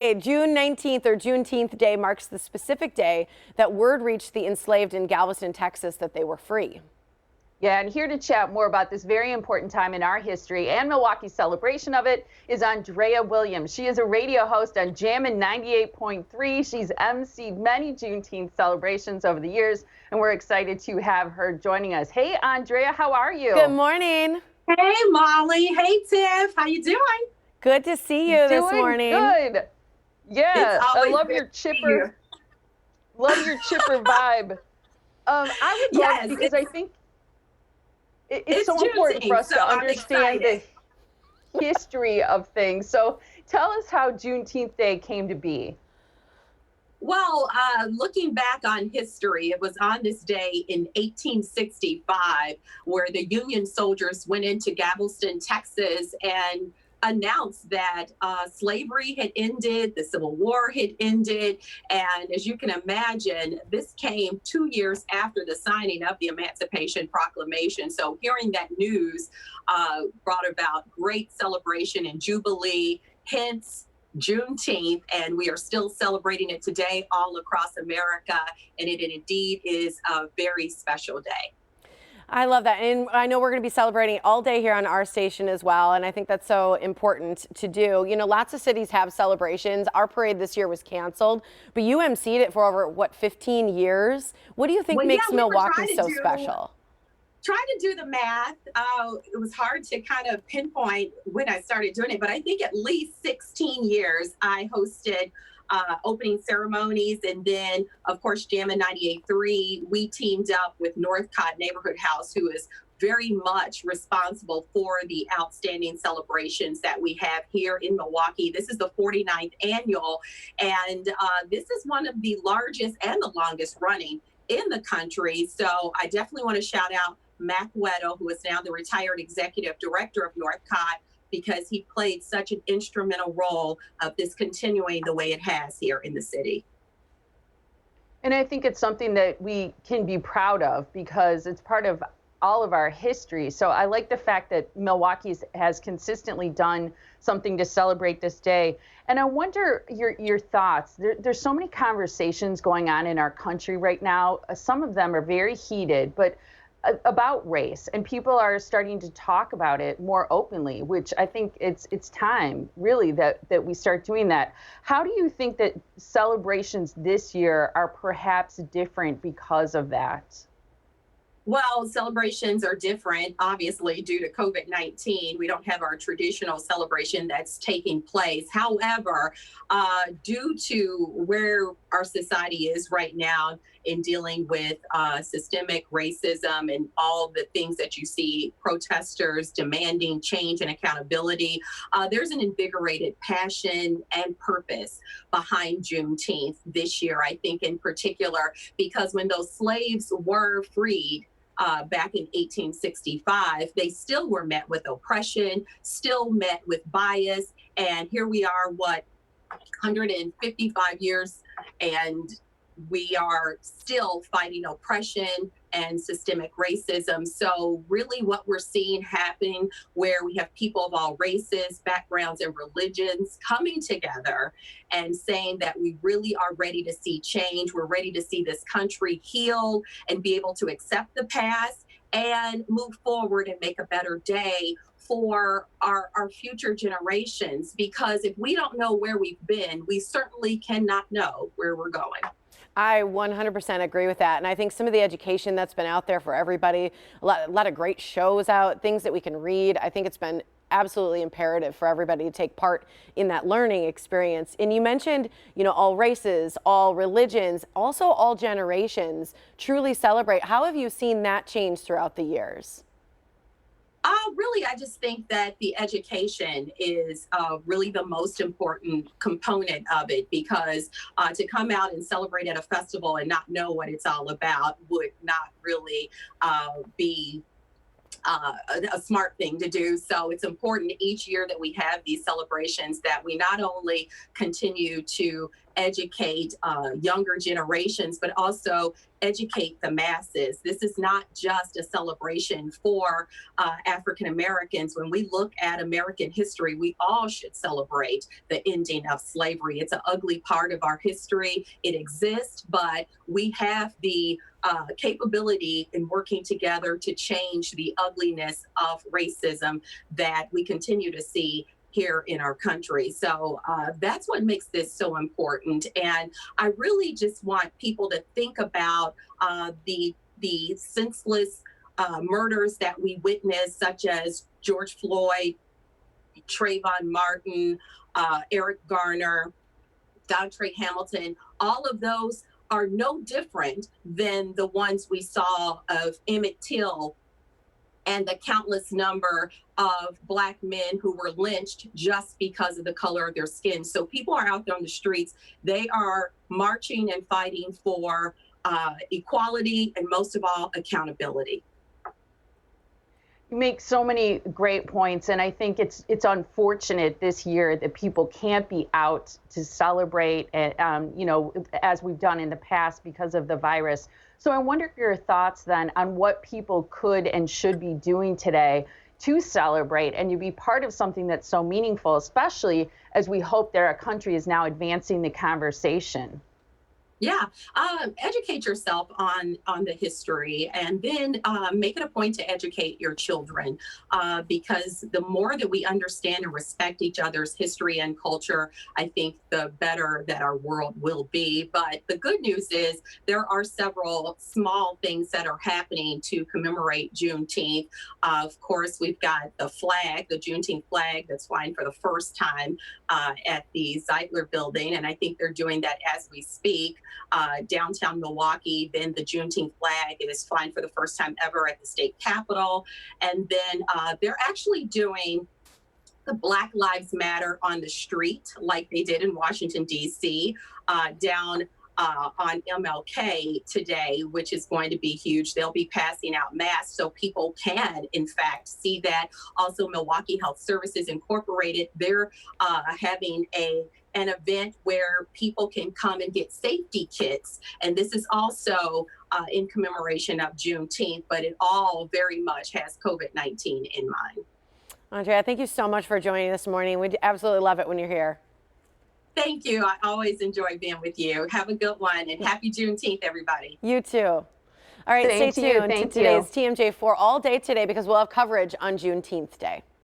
June 19th or Juneteenth Day marks the specific day that word reached the enslaved in Galveston, Texas that they were free. Yeah, and here to chat more about this very important time in our history and Milwaukee's celebration of it is Andrea Williams. She is a radio host on Jammin' 98.3. She's emceed many Juneteenth celebrations over the years, and we're excited to have her joining us. Hey, Andrea, how are you? Good morning. Hey, Molly. Hey, Tiff. How you doing? Good to see you this morning. Good. Yeah, I love your chipper. Love your chipper vibe. I would love because I think it's so important for us to understand the history of things. So tell us how Juneteenth Day came to be. Well, looking back on history, it was on this day in 1865 where the Union soldiers went into Galveston, Texas, and announced that slavery had ended, the Civil War had ended, and as you can imagine, this came 2 years after the signing of the Emancipation Proclamation. So hearing that news brought about great celebration and jubilee, hence Juneteenth, and we are still celebrating it today all across America, and it indeed is a very special day. I love that. And I know we're going to be celebrating all day here on our station as well. And I think that's so important to do. You know, lots of cities have celebrations. Our parade this year was canceled, but you emceed it for over, 15 years? What do you think makes Milwaukee so special? Trying to do the math, it was hard to kind of pinpoint when I started doing it, but I think at least 16 years I hosted opening ceremonies, and then of course Jammin' 98.3, we teamed up with Northcott Neighborhood House, who is very much responsible for the outstanding celebrations that we have here in Milwaukee. This is the 49th annual, and this is one of the largest and the longest running in the country. So I definitely want to shout out Mac Weddle, who is now the retired executive director of Northcott, because he played such an instrumental role of this continuing the way it has here in the city. And I think it's something that we can be proud of because it's part of all of our history. So I like the fact that Milwaukee has consistently done something to celebrate this day. And I wonder your thoughts. There's so many conversations going on in our country right now. Some of them are very heated, but about race, and people are starting to talk about it more openly, which I think it's time really that we start doing that. How do you think that celebrations this year are perhaps different because of that? Well, celebrations are different, obviously, due to COVID-19. We don't have our traditional celebration that's taking place. However, due to where our society is right now in dealing with systemic racism and all the things that you see, protesters demanding change and accountability, there's an invigorated passion and purpose behind Juneteenth this year, I think in particular, because when those slaves were freed, back in 1865, they still were met with oppression, still met with bias. And here we are, 155 years, and we are still fighting oppression and systemic racism. So really what we're seeing happening, where we have people of all races, backgrounds, and religions coming together and saying that we really are ready to see change. We're ready to see this country heal and be able to accept the past and move forward and make a better day for our future generations. Because if we don't know where we've been, we certainly cannot know where we're going. I 100% agree with that. And I think some of the education that's been out there for everybody, a lot of great shows out, things that we can read. I think it's been absolutely imperative for everybody to take part in that learning experience. And you mentioned, all races, all religions, also all generations truly celebrate. How have you seen that change throughout the years? Really, I just think that the education is really the most important component of it, because to come out and celebrate at a festival and not know what it's all about would not really be a smart thing to do. So it's important each year that we have these celebrations that we not only continue to educate younger generations, but also educate the masses. This is not just a celebration for African Americans. When we look at American history, we all should celebrate the ending of slavery. It's an ugly part of our history. It exists, but we have the capability in working together to change the ugliness of racism that we continue to see here in our country. So that's what makes this so important. And I really just want people to think about the senseless murders that we witnessed, such as George Floyd, Trayvon Martin, Eric Garner, Dontre Hamilton. All of those are no different than the ones we saw of Emmett Till and the countless number of Black men who were lynched just because of the color of their skin. So people are out there on the streets. They are marching and fighting for equality and, most of all, accountability. You make so many great points, and I think it's unfortunate this year that people can't be out to celebrate, you know, as we've done in the past because of the virus. So I wonder your thoughts then on what people could and should be doing today to celebrate and to be part of something that's so meaningful, especially as we hope that our country is now advancing the conversation. Yeah, educate yourself on the history, and then make it a point to educate your children, because the more that we understand and respect each other's history and culture, I think the better that our world will be. But the good news is there are several small things that are happening to commemorate Juneteenth. Of course, we've got the flag, the Juneteenth flag that's flying for the first time at the Zeitler building, and I think they're doing that as we speak. Downtown Milwaukee, then the Juneteenth flag is flying for the first time ever at the state capitol. And then they're actually doing the Black Lives Matter on the street, like they did in Washington, D.C., down on MLK today, which is going to be huge. They'll be passing out masks so people can, in fact, see that. Also, Milwaukee Health Services Incorporated, they're having an event where people can come and get safety kits. And this is also in commemoration of Juneteenth, but it all very much has COVID-19 in mind. Andrea, thank you so much for joining this morning. We absolutely love it when you're here. Thank you. I always enjoy being with you. Have a good one, and happy Juneteenth, everybody. You too. All right, stay tuned to today's TMJ4 all day today because we'll have coverage on Juneteenth Day.